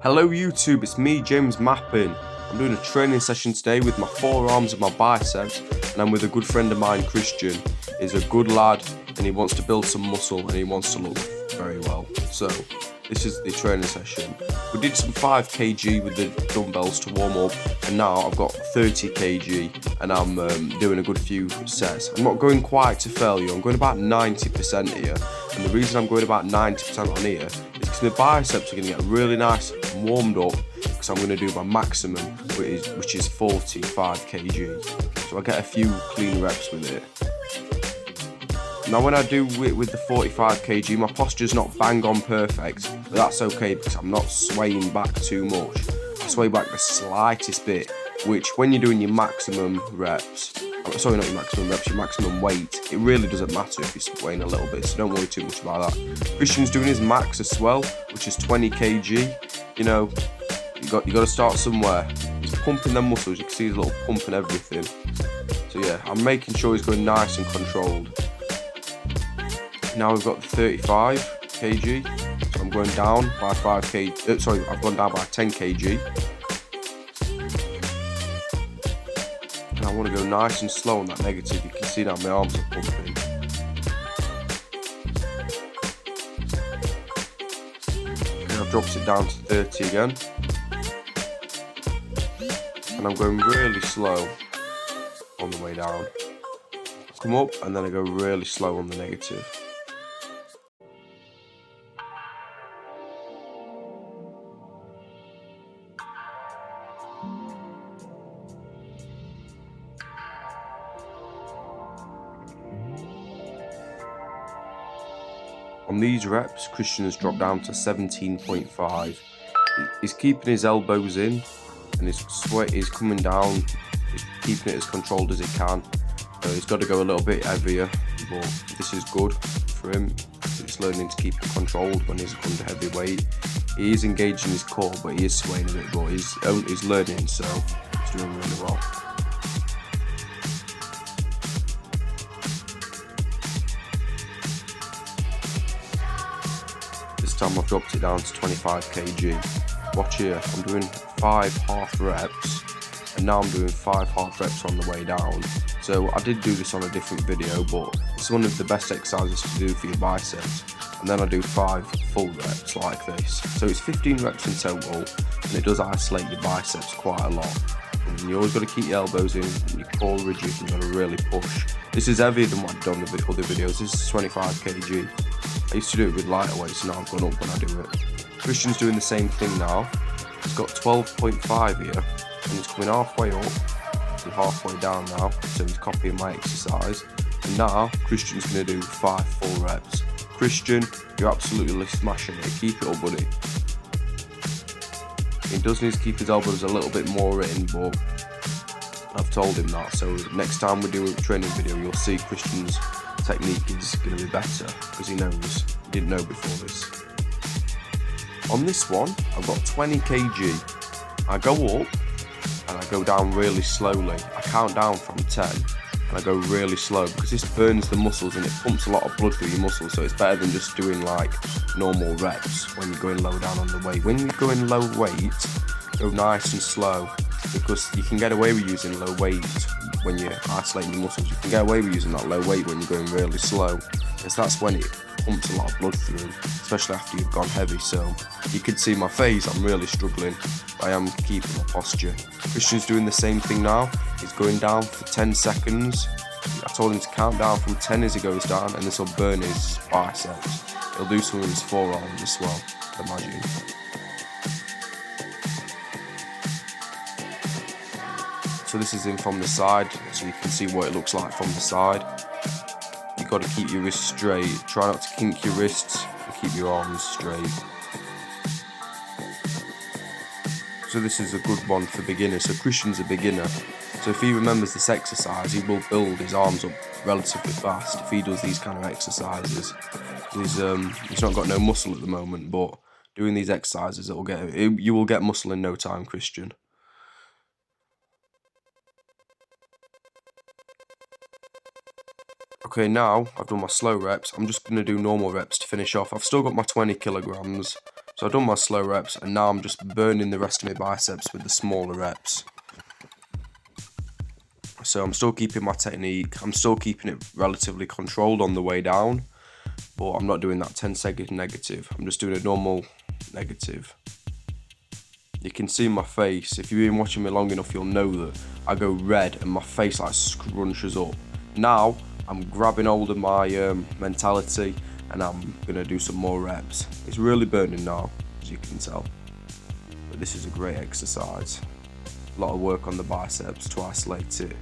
Hello YouTube, it's me James Mappin. I'm doing a training session today with my forearms and my biceps, and I'm with a good friend of mine, Christian. He's a good lad and he wants to build some muscle and he wants to look very well. So this is the training session. We did some 5 kg with the dumbbells to warm up, and now I've got 30 kg and I'm doing a good few sets. I'm not going quite to failure, I'm going about 90% here, and the reason I'm going about 90% on here is because my biceps are going to get really nice and warmed up, because I'm going to do my maximum, which is 45 kg. So I get a few clean reps with it. Now when I do it with the 45 kg, my posture's not bang on perfect, but that's okay because I'm not swaying back too much. I sway back the slightest bit, which when you're doing your maximum reps, sorry, not your maximum reps, your maximum weight, it really doesn't matter if you're swaying a little bit, so don't worry too much about that. Christian's doing his max as well, which is 20 kg. You know, you got to start somewhere. He's pumping them muscles, you can see his little pump and everything. So yeah, I'm making sure he's going nice and controlled. Now we've got the 35 kg, so I'm going down by 5 kg, I've gone down by 10 kg. And I want to go nice and slow on that negative. You can see now my arms are pumping. Okay, I've dropped it down to 30 again. And I'm going really slow on the way down. Come up and then I go really slow on the negative. On these reps, Christian has dropped down to 17.5. He's keeping his elbows in and his sweat is coming down. He's keeping it as controlled as he can. He's got to go a little bit heavier, but this is good for him. He's learning to keep it controlled when he's under heavy weight. He is engaging his core, but he is swaying a bit, but he's learning, so he's doing really well. This time I've dropped it down to 25 kg. Watch here, I'm doing 5 half reps, and now I'm doing 5 half reps on the way down. So I did do this on a different video, but it's one of the best exercises to do for your biceps. And then I do 5 full reps like this. So it's 15 reps in total, and it does isolate your biceps quite a lot. And you always got to keep your elbows in and your core rigid, and you got to really push. This is heavier than what I've done with other videos. This is 25 kg. I used to do it with lighter weights, so now I've gone up when I do it. Christian's doing the same thing now. He's got 12.5 here, and he's coming halfway up and halfway down now, so he's copying my exercise. And now Christian's going to do 5 full reps. Christian, you're absolutely smashing it. Keep it up, buddy. He does need to keep his elbows a little bit more in, but I've told him that, so next time we do a training video you'll see Christian's technique is going to be better, because he didn't know before this. On this one I've got 20 kg. I go up and I go down really slowly. I count down from 10 and I go really slow, because this burns the muscles and it pumps a lot of blood through your muscles, so it's better than just doing like normal reps when you're going low down on the weight. When you're going low weight, go nice and slow, because you can get away with using low weight when you're isolating your muscles. You can get away with using that low weight when you're going really slow, because that's when it pumps a lot of blood through, especially after you've gone heavy. So you can see my face, I'm really struggling. I am keeping my posture. Christian's doing the same thing now. He's going down for 10 seconds. I told him to count down from 10 as he goes down, and this will burn his biceps. He'll do some of his forearms as well, I imagine. So this is him from the side, so you can see what it looks like from the side. You've got to keep your wrists straight. Try not to kink your wrists and keep your arms straight. So this is a good one for beginners. So Christian's a beginner, so if he remembers this exercise, he will build his arms up relatively fast if he does these kind of exercises. He's not got no muscle at the moment, but doing these exercises, you will get muscle in no time, Christian. Okay, now I've done my slow reps. I'm just going to do normal reps to finish off. I've still got my 20 kilograms, So I've done my slow reps, and now I'm just burning the rest of my biceps with the smaller reps. So I'm still keeping my technique, I'm still keeping it relatively controlled on the way down, but I'm not doing that 10-second negative, I'm just doing a normal negative. You can see my face, if you've been watching me long enough, you'll know that I go red and my face like scrunches up. Now I'm grabbing hold of my mentality, and I'm gonna do some more reps. It's really burning now, as you can tell, but this is a great exercise. A lot of work on the biceps to isolate it.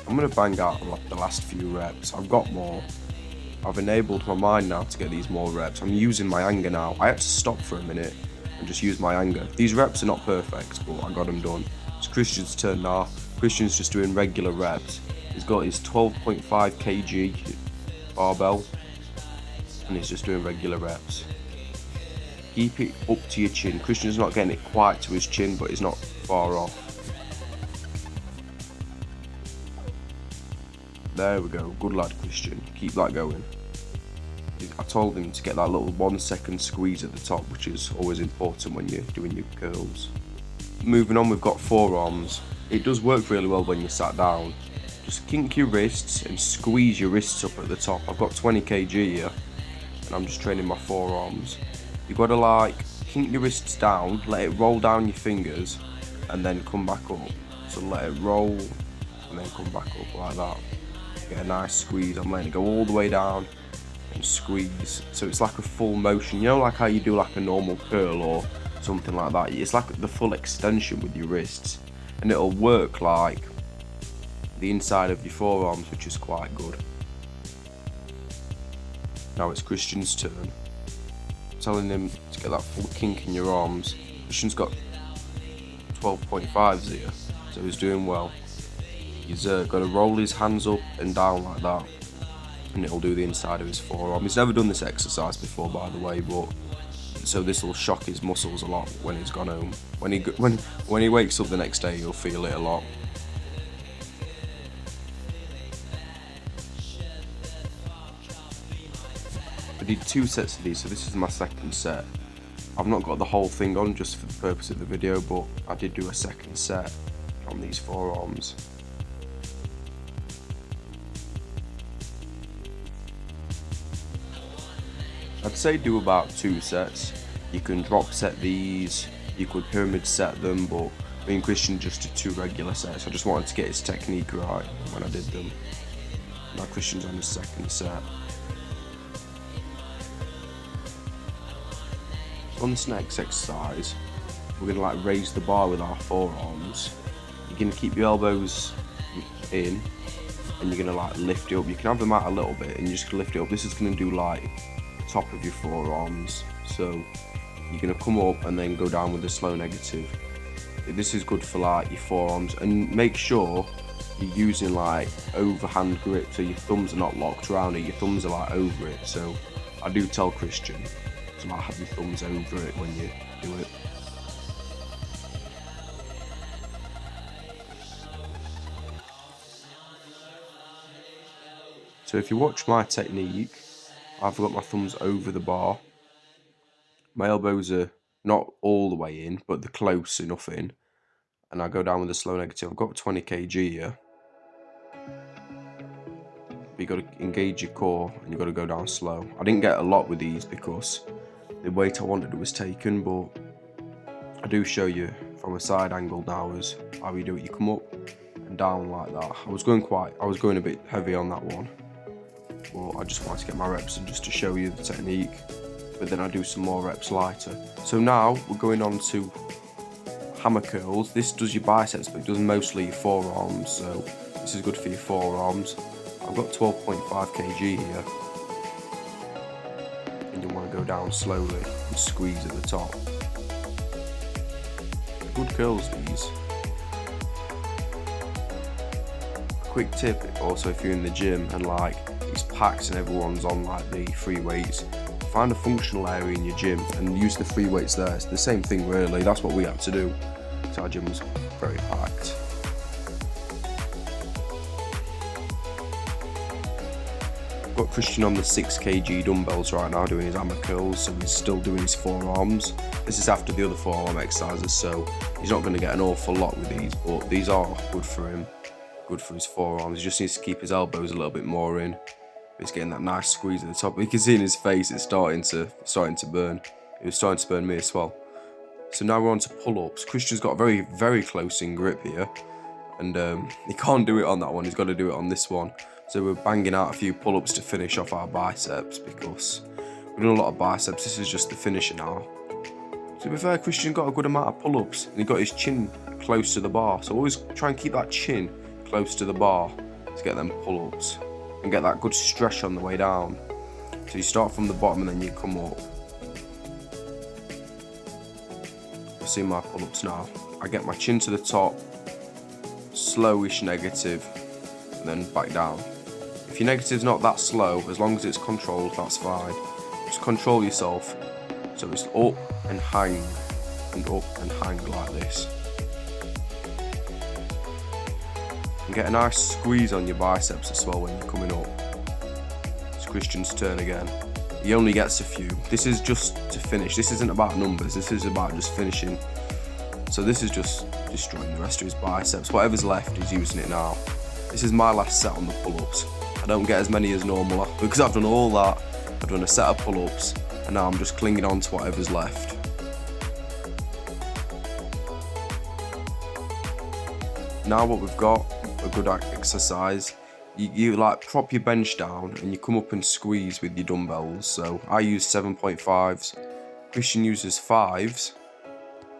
I'm going to bang out the last few reps. I've got more. I've enabled my mind now to get these more reps. I'm using my anger now. I had to stop for a minute and just use my anger. These reps are not perfect, but I got them done. It's Christian's turn now. Christian's just doing regular reps. He's got his 12.5 kg barbell, and he's just doing regular reps. Keep it up to your chin. Christian's not getting it quite to his chin, but he's not far off. There we go, good lad Christian, keep that going. I told him to get that little 1 second squeeze at the top, which is always important when you're doing your curls. Moving on, we've got forearms. It does work really well when you're sat down. Just kink your wrists and squeeze your wrists up at the top. I've got 20 kg here, and I'm just training my forearms. You've got to like kink your wrists down, let it roll down your fingers, and then come back up. So let it roll, and then come back up like that. Get a nice squeeze. I'm letting it go all the way down and squeeze, so it's like a full motion. You know, like how you do like a normal curl or something like that. It's like the full extension with your wrists, and it'll work like the inside of your forearms, which is quite good. Now it's Christian's turn. I'm telling him to get that full kink in your arms. Christian's got 12.5s here, so he's doing well. He's got to roll his hands up and down like that, and it'll do the inside of his forearm. He's never done this exercise before, by the way, but so this will shock his muscles a lot when he's gone home. When he wakes up the next day, he'll feel it a lot. I did 2 sets of these, so this is my second set. I've not got the whole thing on just for the purpose of the video, but I did do a second set on these forearms. I'd say do about 2 sets. You can drop set these, you could pyramid set them, but me and Christian just did 2 regular sets. I just wanted to get his technique right when I did them. Now Christian's on his second set. On this next exercise, we're gonna like raise the bar with our forearms. You're gonna keep your elbows in, and you're gonna like lift it up. You can have them out a little bit, and you're just gonna lift it up. This is gonna do like top of your forearms, so you're gonna come up and then go down with a slow negative. This is good for like your forearms, and make sure you're using like overhand grip, so your thumbs are not locked around it, your thumbs are like over it. So I do tell Christian to like have your thumbs over it when you do it. So if you watch my technique, I've got my thumbs over the bar. My elbows are not all the way in, but they're close enough in. And I go down with a slow negative. I've got 20 kg here. But you've got to engage your core, and you've got to go down slow. I didn't get a lot with these because the weight I wanted was taken, but I do show you from a side angle now as how you do it. You come up and down like that. I was going a bit heavy on that one. Well, I just wanted to get my reps and just to show you the technique, but then I do some more reps lighter. So now we're going on to hammer curls. This does your biceps, but it does mostly your forearms, so this is good for your forearms. I've got 12.5 kg here, and you want to go down slowly and squeeze at the top. Good curls these. Quick tip also, if you're in the gym and like these packs and everyone's on like the free weights, find a functional area in your gym and use the free weights there. It's the same thing really, that's what we had to do. So our gym was very packed. got Christian on the 6 kg dumbbells right now doing his hammer curls, so he's still doing his forearms. This is after the other forearm exercises, so he's not going to get an awful lot with these, but these are good for him, good for his forearms. He just needs to keep his elbows a little bit more in. He's getting that nice squeeze at the top. You can see in his face it's starting to burn. It was starting to burn me as well. So now we're on to pull-ups. Christian's got a very, very close in grip here, and he can't do it on that one. He's got to do it on this one. So we're banging out a few pull-ups to finish off our biceps because we've done a lot of biceps. This is just the finisher now. To be fair, Christian got a good amount of pull-ups and he got his chin close to the bar. So always try and keep that chin close to the bar to get them pull-ups and get that good stretch on the way down. So you start from the bottom and then you come up. You'll see my pull-ups now. I get my chin to the top, slowish negative, and then back down. If your negative's not that slow, as long as it's controlled, that's fine. Just control yourself. So it's up and hang, and up and hang like this. And get a nice squeeze on your biceps as well when you're coming up. It's Christian's turn again. He only gets a few. This is just to finish. This isn't about numbers. This is about just finishing. So this is just destroying the rest of his biceps. Whatever's left, he's using it now. This is my last set on the pull-ups. I don't get as many as normal because I've done all that. I've done a set of pull-ups and now I'm just clinging on to whatever's left. Now what we've got, a good exercise, you like prop your bench down and you come up and squeeze with your dumbbells. So I use 7.5s, Christian uses 5s,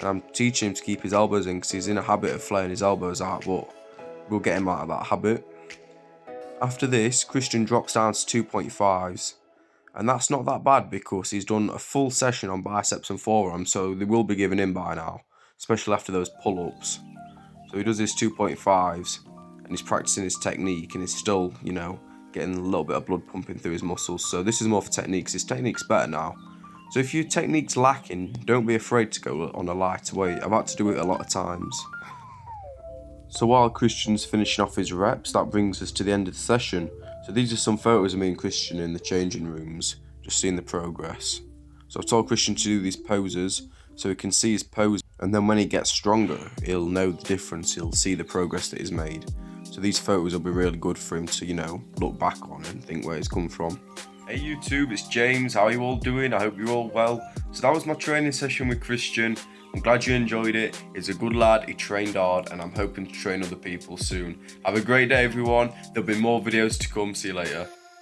and I'm teaching him to keep his elbows in because he's in a habit of flaring his elbows out, but we'll get him out of that habit. After this, Christian drops down to 2.5s, and that's not that bad because he's done a full session on biceps and forearms, so they will be giving in by now, especially after those pull-ups. So he does his 2.5s, and he's practicing his technique, and he's still, you know, getting a little bit of blood pumping through his muscles. So this is more for techniques. His technique's better now. So if your technique's lacking, don't be afraid to go on a lighter weight. I've had to do it a lot of times. So while Christian's finishing off his reps, that brings us to the end of the session. So these are some photos of me and Christian in the changing rooms, just seeing the progress. So I've told Christian to do these poses so he can see his pose, and then when he gets stronger, he'll know the difference, he'll see the progress that he's made. So these photos will be really good for him to, you know, look back on and think where he's come from. Hey YouTube, it's James, how are you all doing? I hope you're all well. So that was my training session with Christian. I'm glad you enjoyed it. He's a good lad, he trained hard, and I'm hoping to train other people soon. Have a great day everyone, there'll be more videos to come, see you later.